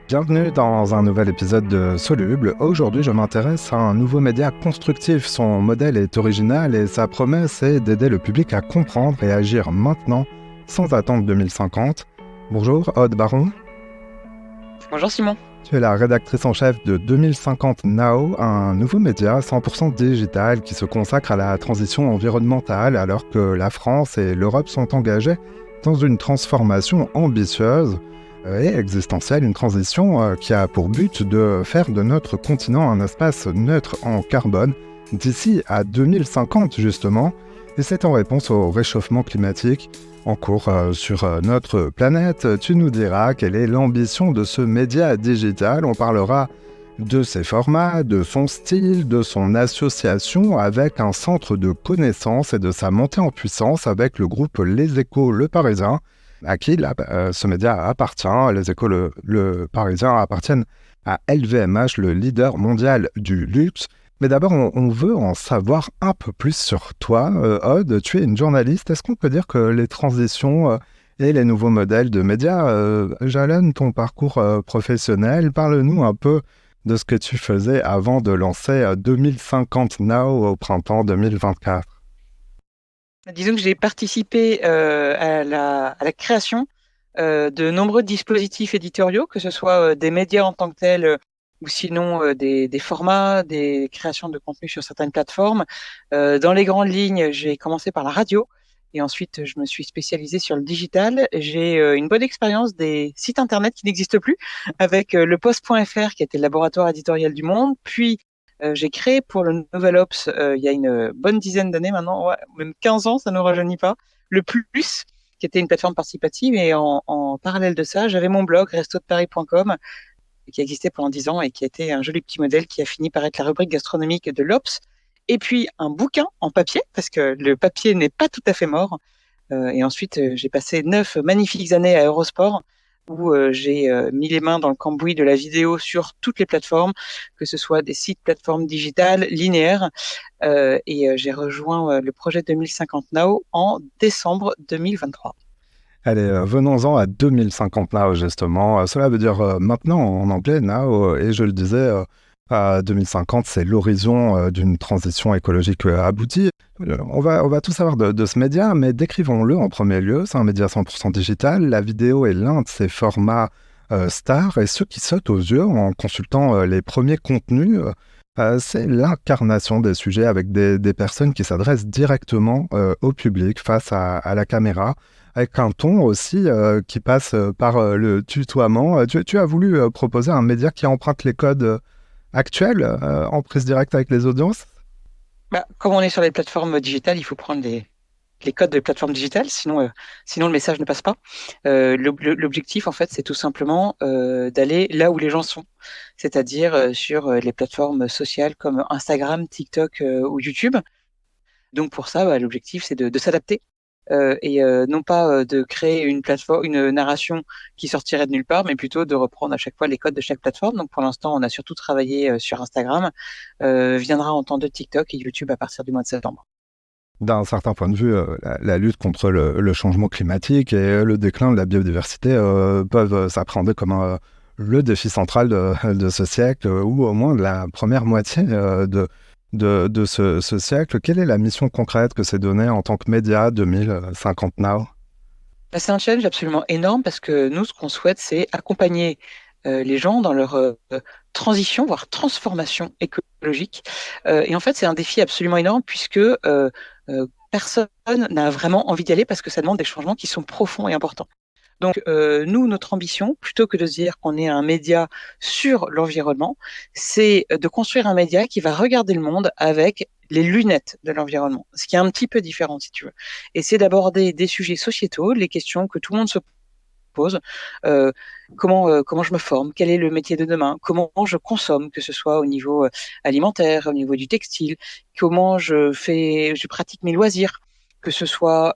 Bienvenue dans un nouvel épisode de Soluble. Aujourd'hui, je m'intéresse à un nouveau média constructif. Son modèle est original et sa promesse est d'aider le public à comprendre et agir maintenant, sans attendre 2050. Bonjour, Aude Baron. Bonjour Simon. Tu es la rédactrice en chef de 2050 Now, un nouveau média 100% digital qui se consacre à la transition environnementale alors que la France et l'Europe sont engagées dans une transformation ambitieuse et existentielle, une transition qui a pour but de faire de notre continent un espace neutre en carbone d'ici à 2050 justement, et c'est en réponse au réchauffement climatique en cours sur notre planète. Tu nous diras quelle est l'ambition de ce média digital. On parlera de ses formats, de son style, de son association avec un centre de connaissances et de sa montée en puissance avec le groupe Les Échos Le Parisien, à qui ce média appartient. Les Échos Le Parisien appartiennent à LVMH, le leader mondial du luxe. Mais d'abord, on veut en savoir un peu plus sur toi, Aude. Tu es une journaliste. Est-ce qu'on peut dire que les transitions et les nouveaux modèles de médias jalonnent ton parcours professionnel? Parle-nous un peu de ce que tu faisais avant de lancer 2050 Now au printemps 2024. Disons que j'ai participé à la création de nombreux dispositifs éditoriaux, que ce soit des médias en tant que tels ou sinon des formats, des créations de contenu sur certaines plateformes. Dans les grandes lignes, j'ai commencé par la radio et ensuite je me suis spécialisée sur le digital. J'ai une bonne expérience des sites internet qui n'existent plus avec lepost.fr qui était le laboratoire éditorial du Monde, puis j'ai créé pour le Nouvel Obs il y a une bonne dizaine d'années maintenant, ouais, même 15 ans, ça ne nous rajeunit pas, le Plus, qui était une plateforme participative. Et en parallèle de ça, j'avais mon blog restodeparis.com qui existait pendant 10 ans et qui a été un joli petit modèle qui a fini par être la rubrique gastronomique de l'Obs. Et puis un bouquin en papier, parce que le papier n'est pas tout à fait mort. Et ensuite, j'ai passé 9 magnifiques années à Eurosport, où j'ai mis les mains dans le cambouis de la vidéo sur toutes les plateformes, que ce soit des sites, plateformes digitales, linéaires. Et j'ai rejoint le projet 2050 Now en décembre 2023. Allez, venons-en à 2050 Now, justement. Cela veut dire maintenant en anglais, Now, et je le disais, à 2050, c'est l'horizon d'une transition écologique aboutie. On va tout savoir de ce média, mais décrivons-le en premier lieu. C'est un média 100% digital. La vidéo est l'un de ses formats stars, et ce qui saute aux yeux en consultant les premiers contenus, c'est l'incarnation des sujets avec des personnes qui s'adressent directement au public face à la caméra, avec un ton aussi qui passe par le tutoiement. Tu as voulu proposer un média qui emprunte les codes actuels en prise directe avec les audiences? Comme on est sur les plateformes digitales, il faut prendre les codes des plateformes digitales, sinon le message ne passe pas. L'objectif, en fait, c'est tout simplement d'aller là où les gens sont, c'est-à-dire sur les plateformes sociales comme Instagram, TikTok ou YouTube. Donc pour ça, l'objectif, c'est de s'adapter et non pas de créer une plateforme, une narration qui sortirait de nulle part, mais plutôt de reprendre à chaque fois les codes de chaque plateforme. Donc pour l'instant, on a surtout travaillé sur Instagram, viendra en temps de TikTok et YouTube à partir du mois de septembre. D'un certain point de vue, la lutte contre le changement climatique et le déclin de la biodiversité peuvent s'appréhender comme le défi central de ce siècle, ou au moins de la première moitié de ce siècle. Quelle est la mission concrète que s'est donnée en tant que média 2050 Now? C'est un challenge absolument énorme parce que nous, ce qu'on souhaite, c'est accompagner les gens dans leur transition, voire transformation écologique. Et en fait, c'est un défi absolument énorme puisque personne n'a vraiment envie d'y aller parce que ça demande des changements qui sont profonds et importants. Donc, nous, notre ambition, plutôt que de se dire qu'on est un média sur l'environnement, c'est de construire un média qui va regarder le monde avec les lunettes de l'environnement, ce qui est un petit peu différent, si tu veux. Et c'est d'aborder des sujets sociétaux, les questions que tout le monde se pose. Euh, comment je me forme? Quel est le métier de demain? Comment je consomme, que ce soit au niveau alimentaire, au niveau du textile? Comment je pratique mes loisirs? Que ce soit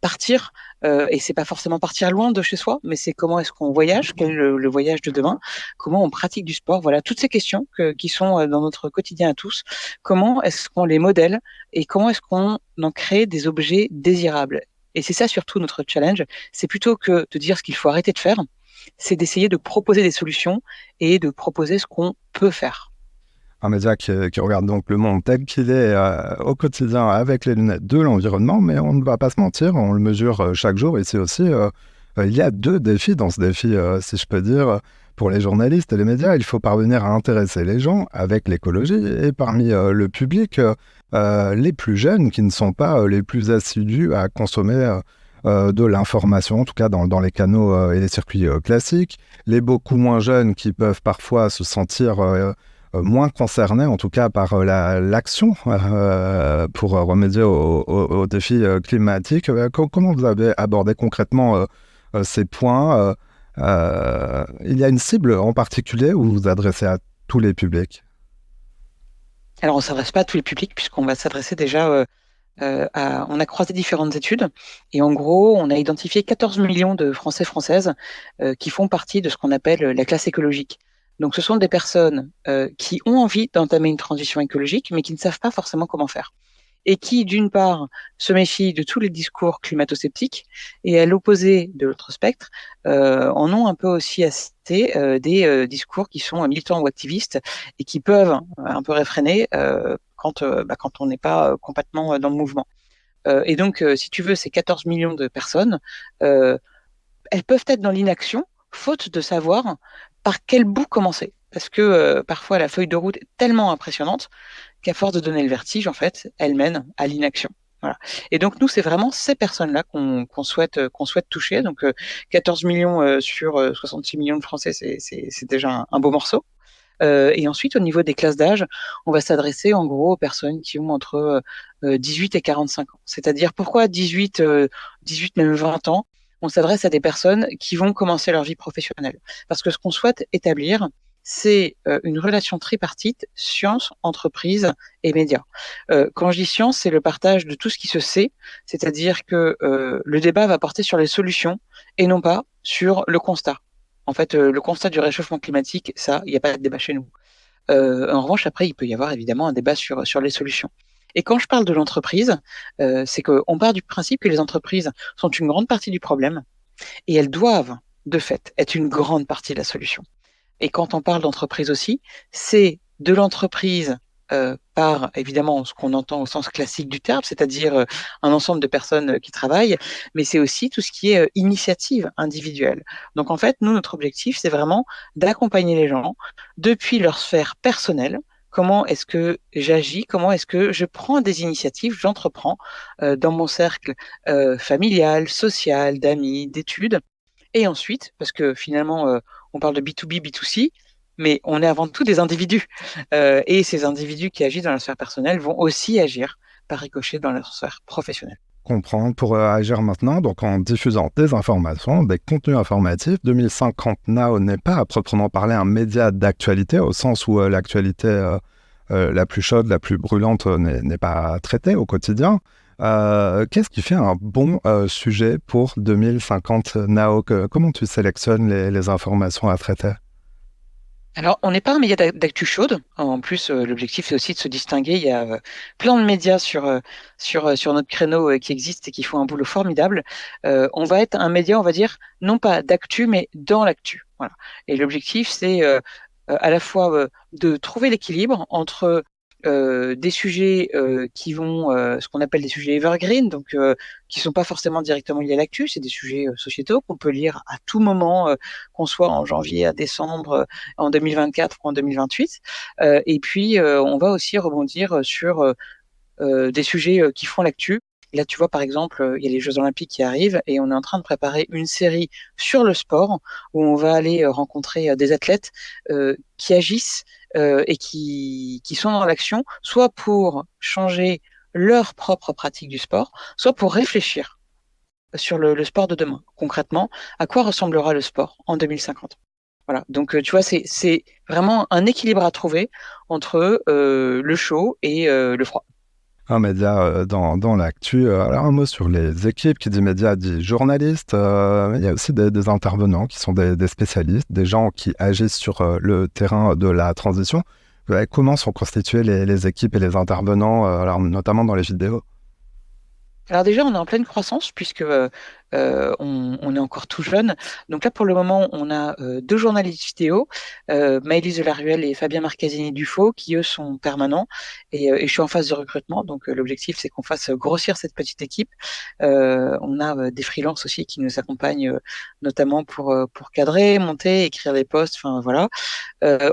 partir, et c'est pas forcément partir loin de chez soi, mais c'est comment est-ce qu'on voyage, quel est le voyage de demain, comment on pratique du sport, voilà, toutes ces questions qui sont dans notre quotidien à tous, comment est-ce qu'on les modèle et comment est-ce qu'on en crée des objets désirables. Et c'est ça surtout notre challenge, c'est plutôt que de dire ce qu'il faut arrêter de faire, c'est d'essayer de proposer des solutions et de proposer ce qu'on peut faire. Un média qui regarde donc le monde tel qu'il est au quotidien avec les lunettes de l'environnement, mais on ne va pas se mentir, on le mesure chaque jour. Ici aussi, il y a deux défis dans ce défi, si je peux dire. Pour les journalistes et les médias, il faut parvenir à intéresser les gens avec l'écologie et parmi le public, les plus jeunes qui ne sont pas les plus assidus à consommer de l'information, en tout cas dans les canaux et les circuits classiques, les beaucoup moins jeunes qui peuvent parfois se sentir moins concernés, en tout cas par l'action pour remédier aux défis climatiques. Comment vous avez abordé concrètement ces points il y a une cible en particulier où vous vous adressez à tous les publics? Alors, on ne s'adresse pas à tous les publics puisqu'on va s'adresser déjà on a croisé différentes études et en gros, on a identifié 14 millions de Français françaises qui font partie de ce qu'on appelle la classe écologique. Donc, ce sont des personnes qui ont envie d'entamer une transition écologique, mais qui ne savent pas forcément comment faire. Et qui, d'une part, se méfient de tous les discours climato-sceptiques, et à l'opposé de l'autre spectre, en ont un peu aussi assez des discours qui sont militants ou activistes et qui peuvent un peu réfréner quand on n'est pas complètement dans le mouvement. Et donc, si tu veux, ces 14 millions de personnes, elles peuvent être dans l'inaction, faute de savoir par quel bout commencer. Parce que parfois, la feuille de route est tellement impressionnante qu'à force de donner le vertige, en fait, elle mène à l'inaction. Voilà. Et donc, nous, c'est vraiment ces personnes-là qu'on souhaite toucher. Donc, 14 millions sur 66 millions de Français, c'est déjà un beau morceau. Et ensuite, au niveau des classes d'âge, on va s'adresser en gros aux personnes qui ont entre 18 et 45 ans. C'est-à-dire, pourquoi 18, 18, même 20 ans? On s'adresse à des personnes qui vont commencer leur vie professionnelle. Parce que ce qu'on souhaite établir, c'est une relation tripartite, science, entreprise et médias. Quand je dis science, c'est le partage de tout ce qui se sait, c'est-à-dire que le débat va porter sur les solutions et non pas sur le constat. En fait, le constat du réchauffement climatique, ça, il n'y a pas de débat chez nous. En revanche, après, il peut y avoir évidemment un débat sur les solutions. Et quand je parle de l'entreprise, c'est qu'on part du principe que les entreprises sont une grande partie du problème et elles doivent, de fait, être une grande partie de la solution. Et quand on parle d'entreprise aussi, c'est de l'entreprise par évidemment ce qu'on entend au sens classique du terme, c'est-à-dire un ensemble de personnes qui travaillent, mais c'est aussi tout ce qui est initiative individuelle. Donc en fait, nous, notre objectif, c'est vraiment d'accompagner les gens depuis leur sphère personnelle. Comment est-ce que j'agis? Comment est-ce que je prends des initiatives? J'entreprends dans mon cercle familial, social, d'amis, d'études. Et ensuite, parce que finalement, on parle de B2B, B2C, mais on est avant tout des individus. Et ces individus qui agissent dans la sphère personnelle vont aussi agir par ricochet dans la sphère professionnelle. Comprendre pour agir maintenant, donc en diffusant des informations, des contenus informatifs. 2050 Now n'est pas à proprement parler un média d'actualité, au sens où l'actualité la plus chaude, la plus brûlante n'est pas traitée au quotidien. Qu'est-ce qui fait un bon sujet pour 2050 Now? Comment tu sélectionnes les informations à traiter? Alors, on n'est pas un média d'actu chaude. En plus, l'objectif, c'est aussi de se distinguer. Il y a plein de médias sur notre créneau qui existent et qui font un boulot formidable. On va être un média, on va dire, non pas d'actu, mais dans l'actu. Voilà. Et l'objectif, c'est à la fois de trouver l'équilibre entre des sujets qui vont, ce qu'on appelle des sujets evergreen, donc qui sont pas forcément directement liés à l'actu, c'est des sujets sociétaux qu'on peut lire à tout moment, qu'on soit en janvier à décembre, en 2024 ou en 2028. Et puis, on va aussi rebondir sur des sujets qui font l'actu. Là, tu vois, par exemple, il y a les Jeux Olympiques qui arrivent et on est en train de préparer une série sur le sport où on va aller rencontrer des athlètes qui agissent et qui sont dans l'action, soit pour changer leur propre pratique du sport, soit pour réfléchir sur le sport de demain. Concrètement, à quoi ressemblera le sport en 2050? Voilà. Donc, tu vois, c'est vraiment un équilibre à trouver entre le chaud et le froid. Un média dans l'actu. Alors un mot sur les équipes, qui dit média dit journaliste. Il y a aussi des intervenants qui sont des spécialistes, des gens qui agissent sur le terrain de la transition. Comment sont constituées les équipes et les intervenants, alors notamment dans les vidéos? Alors déjà, on est en pleine croissance puisque on est encore tout jeune. Donc là, pour le moment, on a deux journalistes vidéo, Maëlys Delaruelle et Fabien Marcasini-Dufaux, qui eux sont permanents. Et je suis en phase de recrutement. Donc l'objectif, c'est qu'on fasse grossir cette petite équipe. On a des freelances aussi qui nous accompagnent, notamment pour cadrer, monter, écrire des posts. Enfin voilà.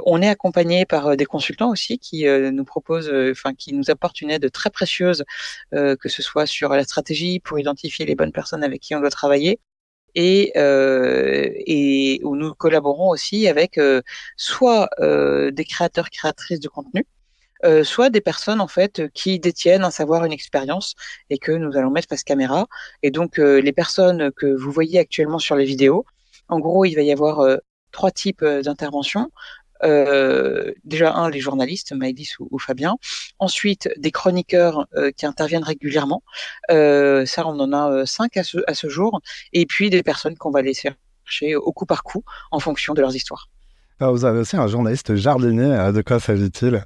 On est accompagné par des consultants aussi qui nous proposent, enfin qui nous apportent une aide très précieuse, que ce soit sur la stratégie pour identifier les bonnes personnes avec qui on doit travailler, et où nous collaborons aussi avec soit des créateurs créatrices de contenu, soit des personnes en fait qui détiennent un savoir, une expérience, et que nous allons mettre face caméra. Et donc les personnes que vous voyez actuellement sur les vidéos, en gros, il va y avoir trois types d'interventions. Déjà, les journalistes, Maëlys ou Fabien. Ensuite, des chroniqueurs qui interviennent régulièrement. Ça, on en a 5 à ce jour. Et puis, des personnes qu'on va aller chercher au coup par coup en fonction de leurs histoires. Ah, vous avez aussi un journaliste jardinier, de quoi s'agit-il?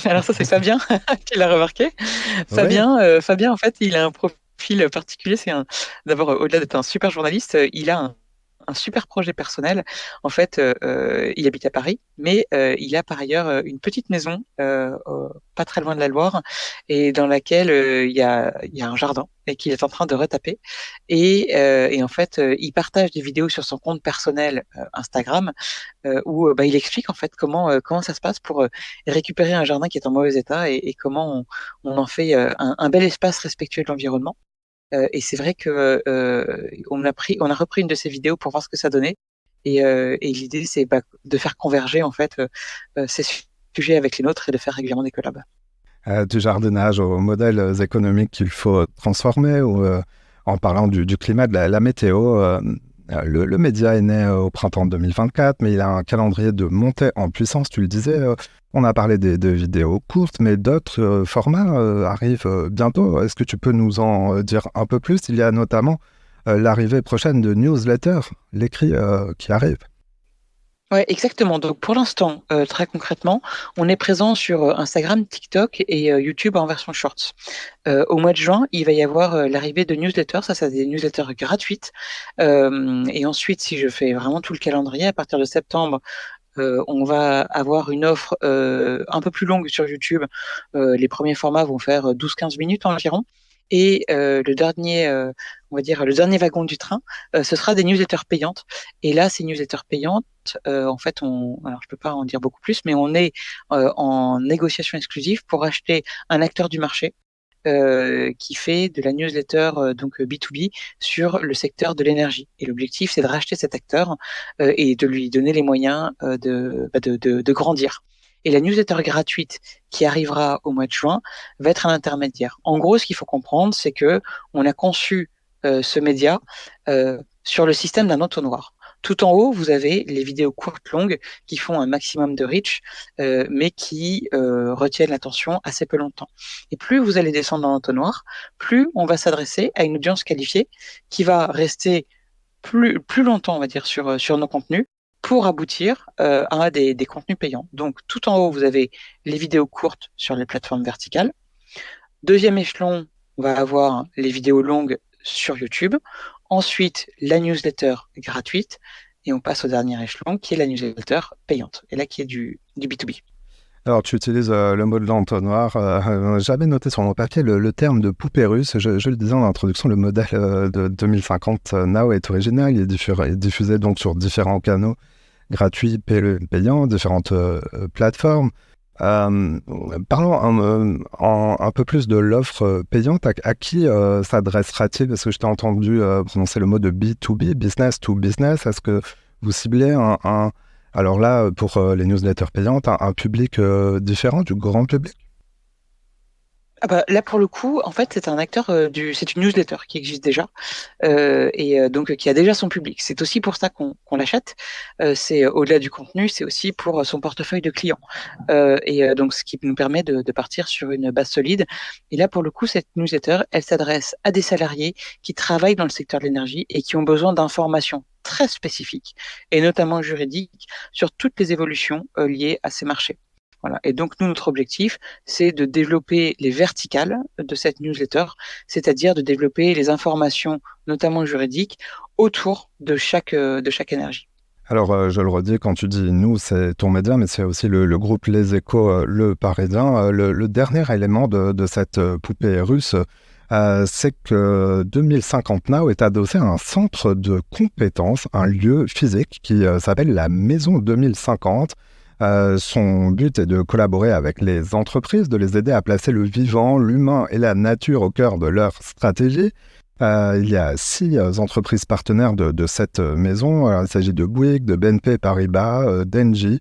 Alors ça, c'est Fabien qui l'a remarqué. Oui. Fabien, en fait, il a un profil particulier. D'abord, au-delà d'être un super journaliste, il a un super projet personnel. En fait, il habite à Paris, mais il a par ailleurs une petite maison pas très loin de la Loire, et dans laquelle il y a un jardin et qu'il est en train de retaper. Et en fait, il partage des vidéos sur son compte personnel Instagram, où il explique en fait comment ça se passe pour récupérer un jardin qui est en mauvais état, et comment on en fait un bel espace respectueux de l'environnement. Et c'est vrai que on a repris une de ces vidéos pour voir ce que ça donnait. Et l'idée, c'est de faire converger en fait ces sujets avec les nôtres et de faire régulièrement des collabs. Du jardinage aux modèles économiques qu'il faut transformer, ou en parlant du climat, de la météo, le média est né au printemps 2024, mais il a un calendrier de montée en puissance, tu le disais. On a parlé de vidéos courtes, mais d'autres formats arrivent bientôt. Est-ce que tu peux nous en dire un peu plus? Il y a notamment l'arrivée prochaine de newsletters, l'écrit qui arrive. Ouais, exactement. Donc pour l'instant, très concrètement, on est présent sur Instagram, TikTok et YouTube en version Shorts. Au mois de juin, il va y avoir l'arrivée de newsletters. Ça, c'est des newsletters gratuites. Et ensuite, si je fais vraiment tout le calendrier, à partir de septembre, on va avoir une offre un peu plus longue sur YouTube. Les premiers formats vont faire 12-15 minutes environ. Et le dernier, on va dire, le dernier wagon du train, ce sera des newsletters payantes. Et là, ces newsletters payantes, en fait, alors je peux pas en dire beaucoup plus, mais on est en négociation exclusive pour acheter un acteur du marché qui fait de la newsletter donc B2B sur le secteur de l'énergie. Et l'objectif, c'est de racheter cet acteur et de lui donner les moyens de grandir. Et la newsletter gratuite qui arrivera au mois de juin va être un intermédiaire. En gros, ce qu'il faut comprendre, c'est que on a conçu ce média sur le système d'un entonnoir. Tout en haut, vous avez les vidéos courtes longues qui font un maximum de reach, mais qui retiennent l'attention assez peu longtemps. Et plus vous allez descendre dans l'entonnoir, plus on va s'adresser à une audience qualifiée qui va rester plus longtemps, on va dire, sur nos contenus, pour aboutir à des contenus payants. Donc tout en haut, vous avez les vidéos courtes sur les plateformes verticales. Deuxième échelon, on va avoir les vidéos longues sur YouTube. Ensuite, la newsletter gratuite. Et on passe au dernier échelon, qui est la newsletter payante. Et là, qui est du B2B. Alors, tu utilises le mot de l'entonnoir. J'avais noté sur mon papier le terme de poupée russe. Je le disais en introduction, le modèle de 2050 Now est original. Il est diffusé donc sur différents canaux gratuits, payants, différentes plateformes. Parlons un peu plus de l'offre payante. À qui s'adressera-t-il? Parce que je t'ai entendu prononcer le mot de B2B, business to business. Est-ce que vous ciblez alors là, pour les newsletters payantes, un public différent du grand public? Ah bah, là, pour le coup, en fait, c'est un acteur c'est une newsletter qui existe déjà et donc qui a déjà son public. C'est aussi pour ça qu'on l'achète. C'est au-delà du contenu, c'est aussi pour son portefeuille de clients. Donc, ce qui nous permet de partir sur une base solide. Et là, pour le coup, cette newsletter, elle s'adresse à des salariés qui travaillent dans le secteur de l'énergie et qui ont besoin d'informations très spécifiques, et notamment juridiques, sur toutes les évolutions liées à ces marchés. Voilà. Et donc, nous, notre objectif, c'est de développer les verticales de cette newsletter, c'est-à-dire de développer les informations, notamment juridiques, autour de chaque énergie. Alors, je le redis, quand tu dis nous, c'est ton média, mais c'est aussi le groupe Les Échos, Le Parisien. Le dernier élément de cette poupée russe, c'est que 2050 Now est adossé à un centre de compétences, un lieu physique qui s'appelle la Maison 2050. Son but est de collaborer avec les entreprises, de les aider à placer le vivant, l'humain et la nature au cœur de leur stratégie. Il y a 6 entreprises partenaires de cette maison. Alors, il s'agit de Bouygues, de BNP Paribas, d'Engie,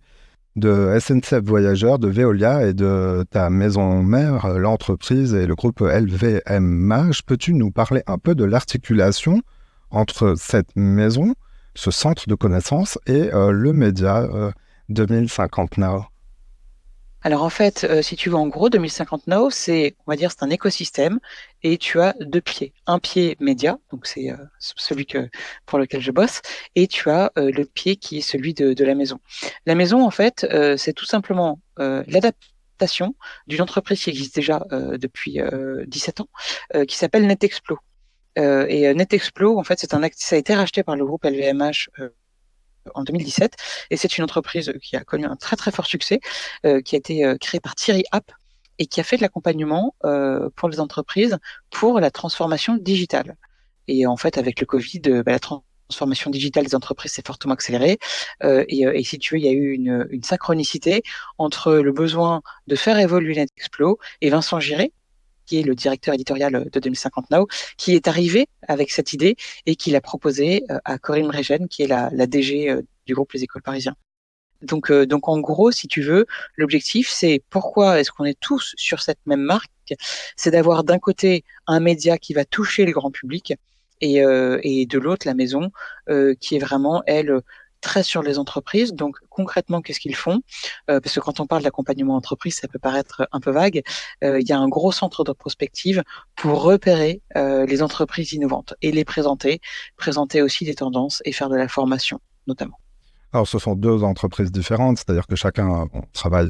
de SNCF Voyageurs, de Veolia et de ta maison mère, l'entreprise et le groupe LVMH. Peux-tu nous parler un peu de l'articulation entre cette maison, ce centre de connaissances et le média 2050 Now? Alors en fait, si tu veux, en gros, 2050 Now, c'est un écosystème et tu as 2 pieds. Un pied média, donc c'est celui pour lequel je bosse, et tu as le pied qui est celui de la maison. La maison, en fait, c'est tout simplement l'adaptation d'une entreprise qui existe déjà depuis 17 ans, qui s'appelle NetExplo. Et NetExplo, en fait, ça a été racheté par le groupe LVMH en 2017, et c'est une entreprise qui a connu un très très fort succès, qui a été créée par Thierry App et qui a fait de l'accompagnement pour les entreprises pour la transformation digitale. Et en fait, avec le Covid, la transformation digitale des entreprises s'est fortement accélérée. Et si tu veux, il y a eu une synchronicité entre le besoin de faire évoluer NetExplo et Vincent Giré, qui est le directeur éditorial de 2050 Now, qui est arrivé avec cette idée et qui l'a proposée à Corinne Brégen, qui est la DG du groupe Les Écoles Parisiens. Donc en gros, si tu veux, l'objectif, c'est pourquoi est-ce qu'on est tous sur cette même marque? C'est d'avoir d'un côté un média qui va toucher le grand public et de l'autre la maison qui est vraiment, elle, très sur les entreprises. Donc concrètement, qu'est-ce qu'ils font? Parce que quand on parle d'accompagnement entreprise, ça peut paraître un peu vague. Il y a un gros centre de prospective pour repérer les entreprises innovantes et les présenter aussi des tendances et faire de la formation notamment. Alors, ce sont 2 entreprises différentes, c'est-à-dire que chacun travaille,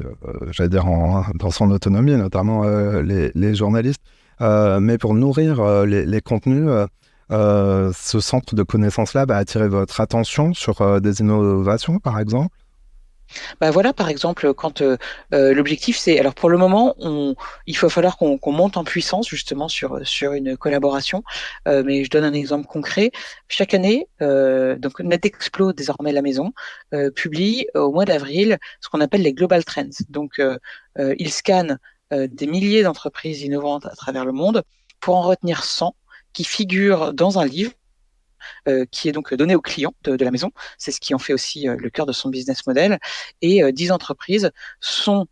dans son autonomie, notamment les journalistes. Mais pour nourrir les contenus, ce centre de connaissances-là va attirer votre attention sur des innovations, par exemple? Bah voilà, par exemple, quand l'objectif, c'est, alors pour le moment, il va falloir qu'on monte en puissance justement sur une collaboration. Mais je donne un exemple concret. Chaque année, donc NetExplo, désormais la maison, publie au mois d'avril ce qu'on appelle les Global Trends. Donc, ils scannent des milliers d'entreprises innovantes à travers le monde pour en retenir 100 qui figurent dans un livre qui est donc donné aux clients de la maison. C'est ce qui en fait aussi le cœur de son business model. Et 10 entreprises sont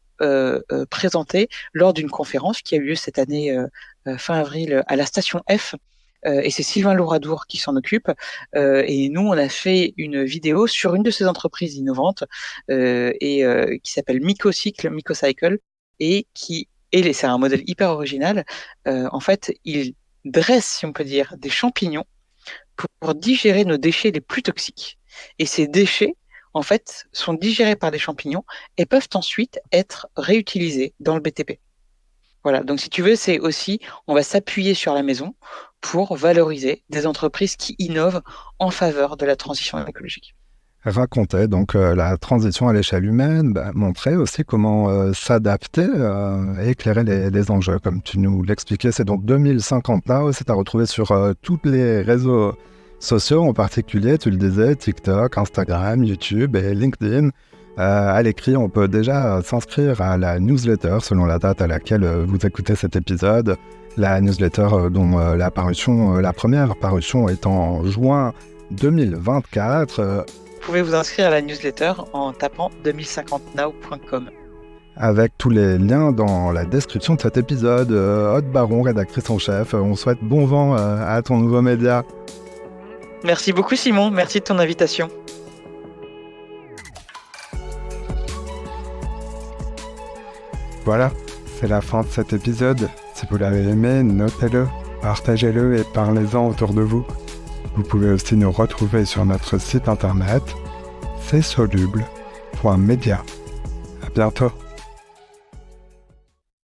présentées lors d'une conférence qui a eu lieu cette année, fin avril, à la station F. Et c'est Sylvain Louradour qui s'en occupe. Et nous, on a fait une vidéo sur une de ces entreprises innovantes qui s'appelle Mycocycle, et c'est un modèle hyper original. En fait, il dresse, si on peut dire, des champignons pour digérer nos déchets les plus toxiques. Et ces déchets, en fait, sont digérés par des champignons et peuvent ensuite être réutilisés dans le BTP. Voilà, donc si tu veux, c'est aussi, on va s'appuyer sur la maison pour valoriser des entreprises qui innovent en faveur de la transition écologique. Raconter donc la transition à l'échelle humaine, montrer aussi comment s'adapter et éclairer les enjeux. Comme tu nous l'expliquais, c'est donc 2050 Now, c'est à retrouver sur tous les réseaux sociaux, en particulier, tu le disais, TikTok, Instagram, YouTube et LinkedIn. À l'écrit, on peut déjà s'inscrire à la newsletter selon la date à laquelle vous écoutez cet épisode. La newsletter dont la première parution est en juin 2024. Vous pouvez vous inscrire à la newsletter en tapant 2050now.com. Avec tous les liens dans la description de cet épisode. Aude Baron, rédactrice en chef, on souhaite bon vent à ton nouveau média. Merci beaucoup Simon, merci de ton invitation. Voilà, c'est la fin de cet épisode. Si vous l'avez aimé, notez-le, partagez-le et parlez-en autour de vous. Vous pouvez aussi nous retrouver sur notre site internet csoluble.media. À bientôt.